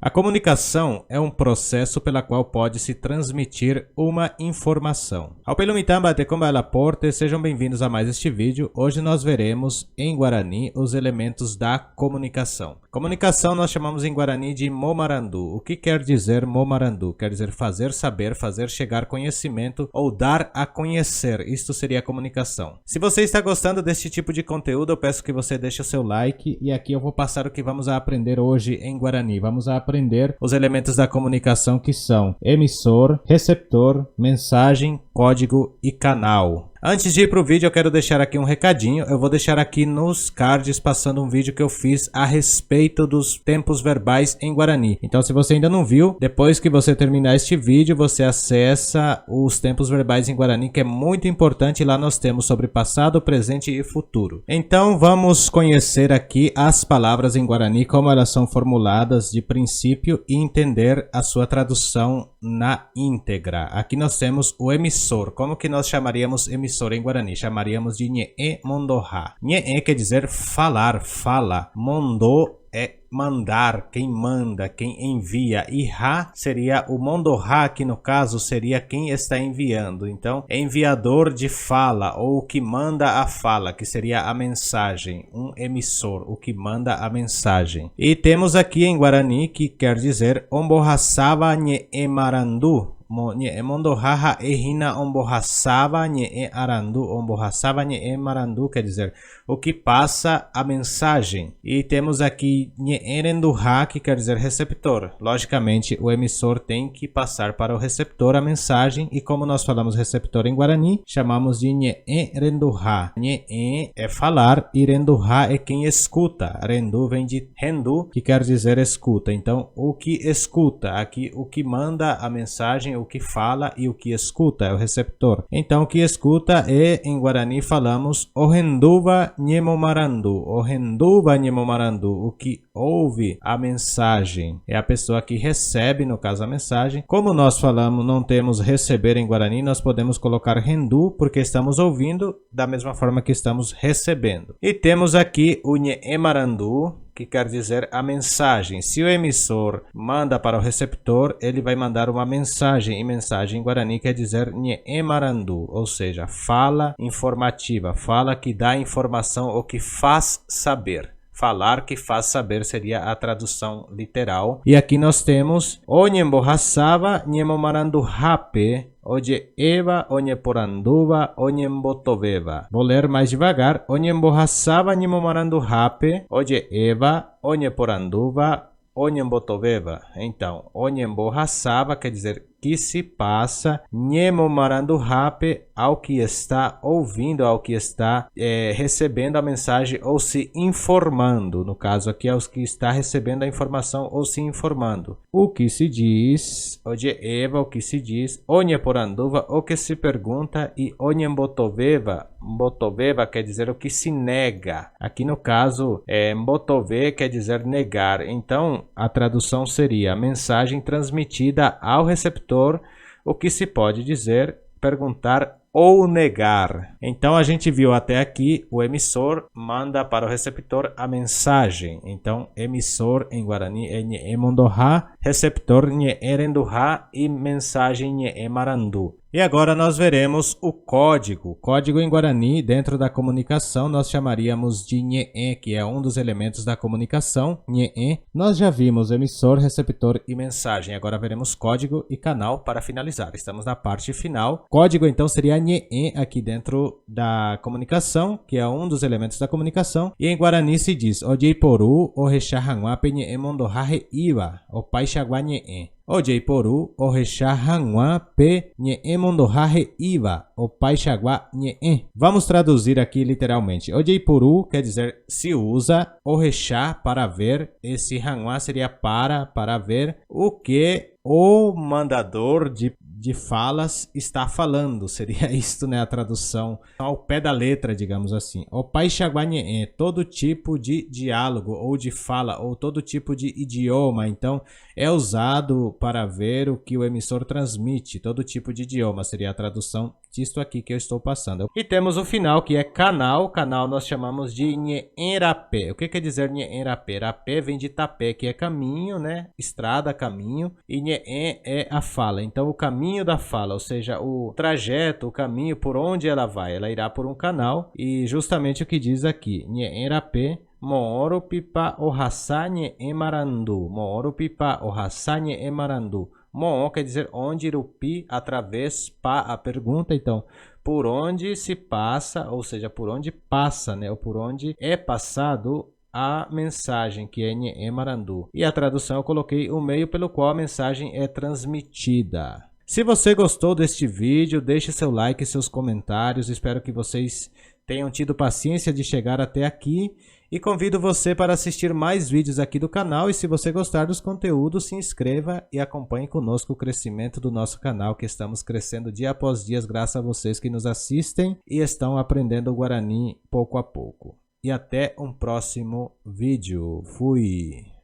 A comunicação é um processo pela qual pode-se transmitir uma informação. Ao Pelumitamba te Combala Porte, sejam bem-vindos a mais este vídeo. Hoje nós veremos em Guarani os elementos da comunicação. Comunicação nós chamamos em Guarani de momarandu. O que quer dizer momarandu? Quer dizer fazer saber, fazer chegar conhecimento ou dar a conhecer. Isto seria a comunicação. Se você está gostando deste tipo de conteúdo, eu peço que você deixe o seu like e aqui eu vou passar o que vamos a aprender hoje em Guarani. Vamos a aprender os elementos da comunicação que são emissor, receptor, mensagem, código e canal. Antes de ir para o vídeo, eu quero deixar aqui um recadinho. Eu vou deixar aqui nos cards passando um vídeo que eu fiz a respeito dos tempos verbais em Guarani. Então, se você ainda não viu, depois que você terminar este vídeo, você acessa os tempos verbais em Guarani, que é muito importante. Lá nós temos sobre passado, presente e futuro. Então, vamos conhecer aqui as palavras em Guarani, como elas são formuladas de princípio e entender a sua tradução na íntegra. Aqui nós temos o emissor. Como que nós chamaríamos emissor em Guarani? Chamaríamos de Nhe'e Mondoha. Nhe'e quer dizer falar, fala. Mondo é mandar, quem manda, quem envia. E Ha seria o Mondoha, que no caso seria quem está enviando. Então, enviador de fala, ou o que manda a fala, que seria a mensagem. Um emissor, o que manda a mensagem. E temos aqui em Guarani, que quer dizer Ombohassava Nhe'e Marandu. Nhe'e Mondoha ehina ombohassava Nhe'e arandu. Ombohassava Nhe'e marandu quer dizer o que passa a mensagem. E temos aqui Nhe'e renduha, que quer dizer receptor. Logicamente, o emissor tem que passar para o receptor a mensagem. E como nós falamos receptor em Guarani, chamamos de Nhe'e renduha. Nhe'e é falar e renduha é quem escuta. Rendu vem de rendu, que quer dizer escuta. Então, o que escuta, aqui o que manda a mensagem, o que fala e o que escuta é o receptor. Então, o que escuta é, em Guarani falamos, Ohenduva Nhemomarandu. Ohenduva Nhemomarandu. O que ouve a mensagem é a pessoa que recebe, no caso, a mensagem. Como nós falamos, não temos receber em Guarani, nós podemos colocar rendu, porque estamos ouvindo da mesma forma que estamos recebendo. E temos aqui o Nhe'emarandu, que quer dizer a mensagem. Se o emissor manda para o receptor, ele vai mandar uma mensagem. E mensagem em Guarani quer dizer Nhe'emarandu, ou seja, fala informativa, fala que dá informação ou que faz saber. Falar que faz saber seria a tradução literal. E aqui nós temos Onyembohassava Nhemomarandu Hape Oje Eva Onyeporanduva Onyembotoveva. Vou ler mais devagar. Onyembohassava Nhemomarandu Hape Oje Eva Onyeporanduva Onyembotoveva. Então, Onyembohassava quer dizer que se passa, Nhemomarandu Hape, ao que está ouvindo, ao que está recebendo a mensagem ou se informando. No caso aqui é os que está recebendo a informação ou se informando. O que se diz, Oje Eva, o que se diz, Onyeporanduva, o que se pergunta, e Onyembotoveva, Mbotoveva quer dizer o que se nega. Aqui no caso, Mbotove quer dizer negar. Então, a tradução seria a mensagem transmitida ao receptor, o que se pode dizer, perguntar ou negar. Então a gente viu até aqui, o emissor manda para o receptor a mensagem. Então emissor em Guarani é Nhe'e Mondoha, receptor Nhe'e renduha e mensagem Nhe'e marandu. E agora nós veremos o código. Código em Guarani, dentro da comunicação, nós chamaríamos de Nhe'e, que é um dos elementos da comunicação. Nhe'e. Nós já vimos emissor, receptor e mensagem. Agora veremos código e canal para finalizar. Estamos na parte final. Código, então, seria Nhe'e aqui dentro da comunicação, que é um dos elementos da comunicação. E em Guarani se diz Ojeiporu, Orechahanguape Nhe'e Mondoha Iwa, Opaixagua Nhe'e. Ojeiporu, Orechahanguape Nhe'e Mondoha Iwa, Opaixagua Nhe'e. Vamos traduzir aqui literalmente. Ojeiporu quer dizer se usa, Orecha para ver, esse Hangua seria para ver o que o mandador de falas está falando. Seria isto, né, a tradução ao pé da letra, digamos assim. Opaixagua Nhe'e, todo tipo de diálogo ou de fala ou todo tipo de idioma. Então, é usado para ver o que o emissor transmite. Todo tipo de idioma seria a tradução disto aqui que eu estou passando. E temos o final, que é canal. Canal nós chamamos de Nhenrapé. O que quer dizer Nhenrapé? Rapé vem de tapé, que é caminho, né? Estrada, caminho. E Nhen é a fala. Então, o caminho da fala, ou seja, o trajeto, o caminho por onde ela vai. Ela irá por um canal. E justamente o que diz aqui, Nhenrapé. Mooro pipa ohasanye emarandu. Mooro pipa ohasanye emarandu. Mo quer dizer onde, Irupi, através, pa, a pergunta. Então, por onde se passa, ou seja, por onde passa, né? Ou por onde é passado a mensagem, que é emarandu. E a tradução eu coloquei o meio pelo qual a mensagem é transmitida. Se você gostou deste vídeo, deixe seu like e seus comentários. Espero que vocês tenham tido paciência de chegar até aqui. E convido você para assistir mais vídeos aqui do canal. E se você gostar dos conteúdos, se inscreva e acompanhe conosco o crescimento do nosso canal, que estamos crescendo dia após dia, graças a vocês que nos assistem e estão aprendendo o Guarani pouco a pouco. E até um próximo vídeo. Fui!